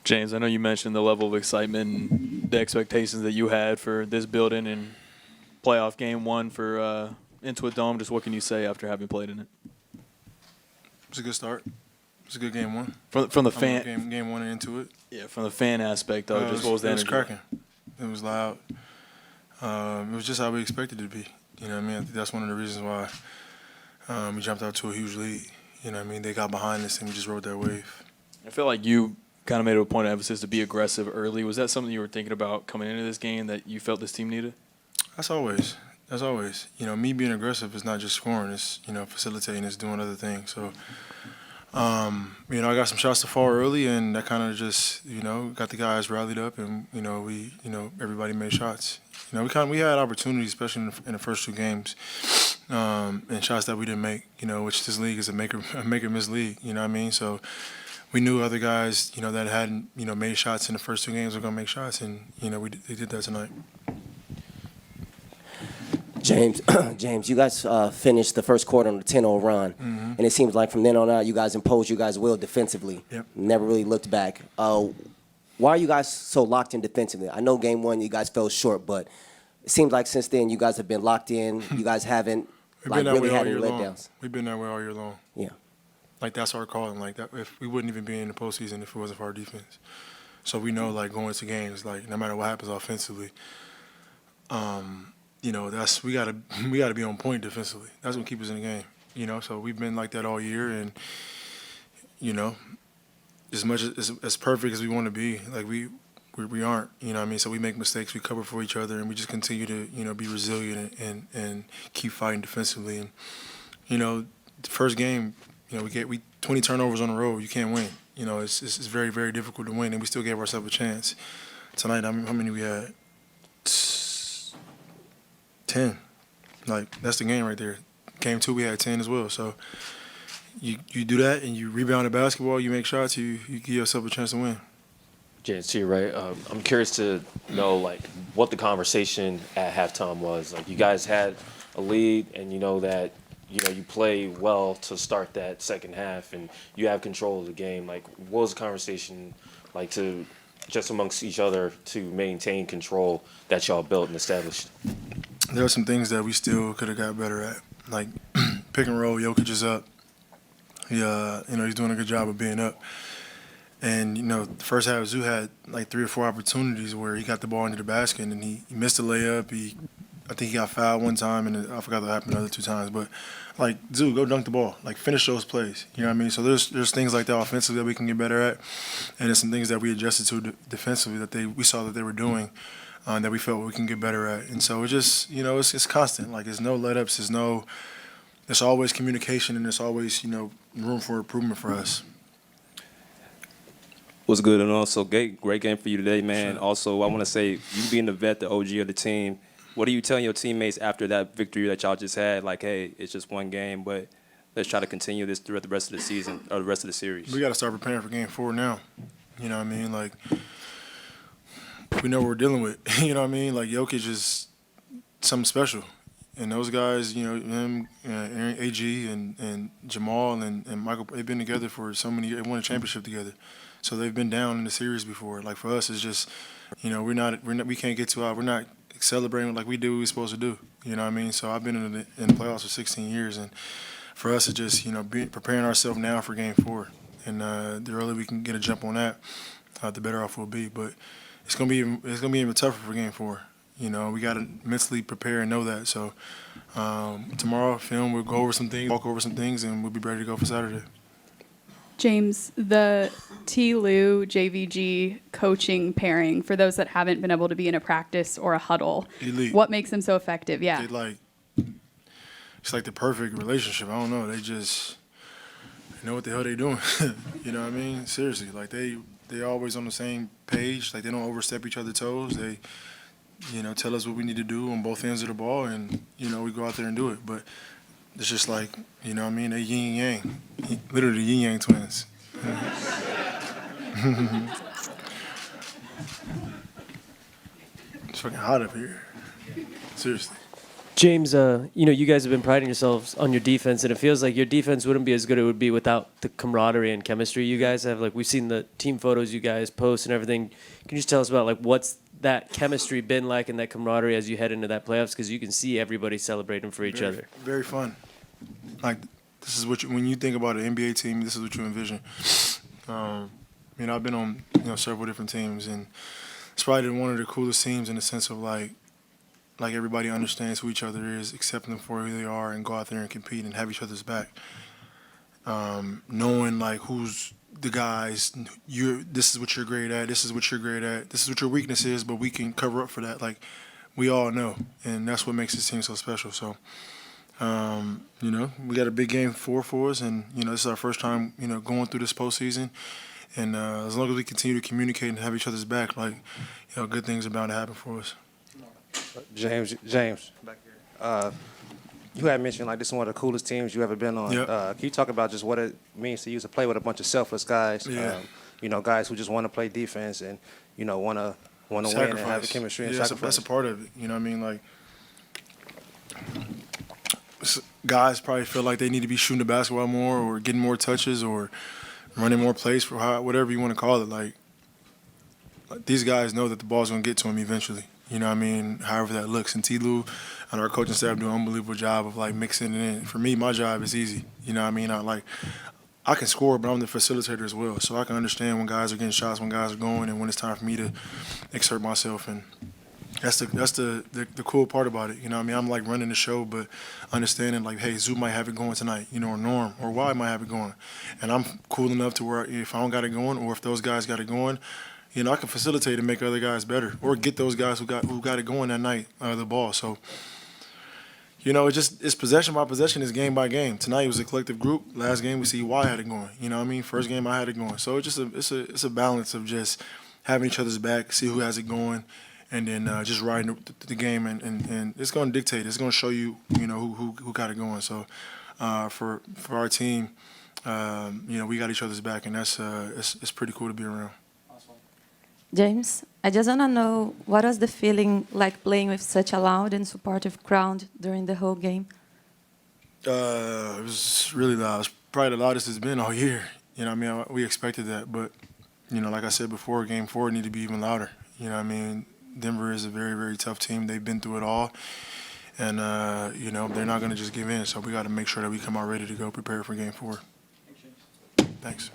James, I know you mentioned the level of excitement and the expectations that you had for this building and playoff game one for Intuit Dome. Just what can you say after having played in it? It's a good start. It's a good game one. From the fan game one into it. Yeah, from the fan aspect though, just what was the energy? It was cracking. It was loud. It was just how we expected it to be. You know what I mean? I think that's one of the reasons why we jumped out to a huge lead. You know what I mean? They got behind us and we just rode that wave. I feel like you kind of made it a point of emphasis to be aggressive early. Was that something you were thinking about coming into this game that you felt this team needed? That's always. You know, me being aggressive is not just scoring. It's, you know, facilitating. It's doing other things. So, you know, I got some shots to fall early, and that kind of just, you know, got the guys rallied up, and everybody made shots. You know, we had opportunities, especially in the first two games, and shots that we didn't make. You know, which this league is a make or miss league. You know what I mean? So we knew other guys, you know, that hadn't, you know, made shots in the first two games were gonna make shots, and you know, they did that tonight. James, you guys finished the first quarter on a 10-0 run, and it seems like from then on out, you guys imposed you guys' will defensively. Yep. Never really looked back. Why are you guys so locked in defensively? I know game one you guys fell short, but it seems like since then you guys have been locked in. You guys haven't really had any letdowns. We've been that way all year long. Yeah. Like that's our calling. Like that, if we wouldn't even be in the postseason if it wasn't for our defense. So we know, like, going into games, like no matter what happens offensively, you know, we gotta be on point defensively. That's what keeps us in the game. You know, so we've been like that all year, and you know, as much as perfect as we want to be, like we aren't. You know what I mean? So we make mistakes, we cover for each other, and we just continue to, you know, be resilient and keep fighting defensively. And you know, the first game, you know, we 20 turnovers on the road. You can't win. You know, it's very, very difficult to win, and we still gave ourselves a chance. Tonight, how many we had? 10. Like, that's the game right there. Game two, we had 10 as well. So you do that and you rebound the basketball, you make shots, you give yourself a chance to win. James, to you, right? I'm curious to know, like, what the conversation at halftime was. Like, you guys had a lead, and you know that, you know, you play well to start that second half, and you have control of the game. Like, what was the conversation like to just amongst each other to maintain control that y'all built and established? There are some things that we still could have got better at, like pick and roll. Jokic is up. You know, he's doing a good job of being up. And, you know, the first half, Zoo had like 3 or 4 opportunities where he got the ball into the basket and he missed a layup. I think he got fouled one time, and I forgot what happened the other 2 times. But, like, Zoo, go dunk the ball. Like, finish those plays. You know what I mean? So there's things like that offensively that we can get better at. And there's some things that we adjusted to defensively that we saw that they were doing that we felt we can get better at. And so it's just, you know, it's constant. Like, there's no let-ups. There's always communication, and there's always, you know, room for improvement for us. What's good, and also great game for you today, man. Sure. Also, I want to say, you being the vet, the OG of the team, what are you telling your teammates after that victory that y'all just had? Like, hey, it's just one game, but let's try to continue this throughout the rest of the season or the rest of the series. We got to start preparing for Game 4 now. You know what I mean? Like, we know what we're dealing with. You know what I mean? Like, Jokic is something special. And those guys, you know, him, AG, and Jamal and Michael, they've been together for so many years. They won a championship together. So they've been down in the series before. Like, for us, it's just, you know, we can't get too out. We're not celebrating like we do what we're supposed to do. You know what I mean? So I've been in the playoffs for 16 years, and for us, it's just, you know, preparing ourselves now for Game 4. And the earlier we can get a jump on that, the better off we'll be. But it's gonna be even tougher for Game 4. You know, we got to mentally prepare and know that. So tomorrow, we'll go over some things, walk over some things, and we'll be ready to go for Saturday. James, the T-Lou JVG coaching pairing, for those that haven't been able to be in a practice or a huddle, Elite. what makes them so effective? Yeah. It's like the perfect relationship. I don't know. They know what the hell they doing. You know what I mean? Seriously. Like, they always on the same page. Like, they don't overstep each other's toes. They, you know, tell us what we need to do on both ends of the ball, and, you know, we go out there and do it. But it's just like, you know what I mean, they yin yang. Literally yin yang twins. It's fucking hot up here. Seriously. James, you guys have been priding yourselves on your defense, and it feels like your defense wouldn't be as good as it would be without the camaraderie and chemistry you guys have. Like, we've seen the team photos you guys post and everything. Can you just tell us about, like, what's that chemistry been like and that camaraderie as you head into that playoffs? Because you can see everybody celebrating for each other. Very fun. Like, this is what when you think about an NBA team, this is what you envision. I've been on several different teams, and it's probably one of the coolest teams in the sense of like everybody understands who each other is, accept them for who they are, and go out there and compete and have each other's back. Knowing like who's the guys, this is what you're great at, this is what you're great at, this is what your weakness is, but we can cover up for that. Like, we all know, and that's what makes this team so special. So, we got a big game for us, and this is our first time going through this postseason. And as long as we continue to communicate and have each other's back, like good things are bound to happen for us. James, back here. You had mentioned like this is one of the coolest teams you ever been on. Yep. Can you talk about just what it means to you to play with a bunch of selfless guys? Yeah. Guys who just want to play defense and want to win and have the chemistry and sacrifice. That's a part of it. Like, guys probably feel like they need to be shooting the basketball more, or getting more touches, or running more plays, for whatever you want to call it. Like, these guys know that the ball's going to get to them eventually. However that looks. And T-Lou and our coaching staff do an unbelievable job of, like, mixing it in. For me, my job is easy. I can score, but I'm the facilitator as well. So I can understand when guys are getting shots, when guys are going, and when it's time for me to exert myself. And that's the cool part about it. I'm like running the show, but understanding like, hey, Zoo might have it going tonight, or Norm, or Y might have it going. And I'm cool enough to where if I don't got it going, or if those guys got it going, I can facilitate and make other guys better, or get those guys who got it going that night the ball. So, it's possession by possession, it's game by game. Tonight it was a collective group. Last game we see Y had it going. First game I had it going. So it's a balance of just having each other's back, see who has it going, and then just riding the game, and it's going to dictate. It's going to show you who got it going. So for our team, we got each other's back, and that's it's pretty cool to be around. James, I just want to know, what was the feeling like playing with such a loud and supportive crowd during the whole game? It was really loud. It's probably the loudest it's been all year. We expected that, but like I said before, Game 4 need to be even louder. Denver is a very, very tough team. They've been through it all, and they're not going to just give in. So we got to make sure that we come out ready to go, prepared for Game 4. Thanks.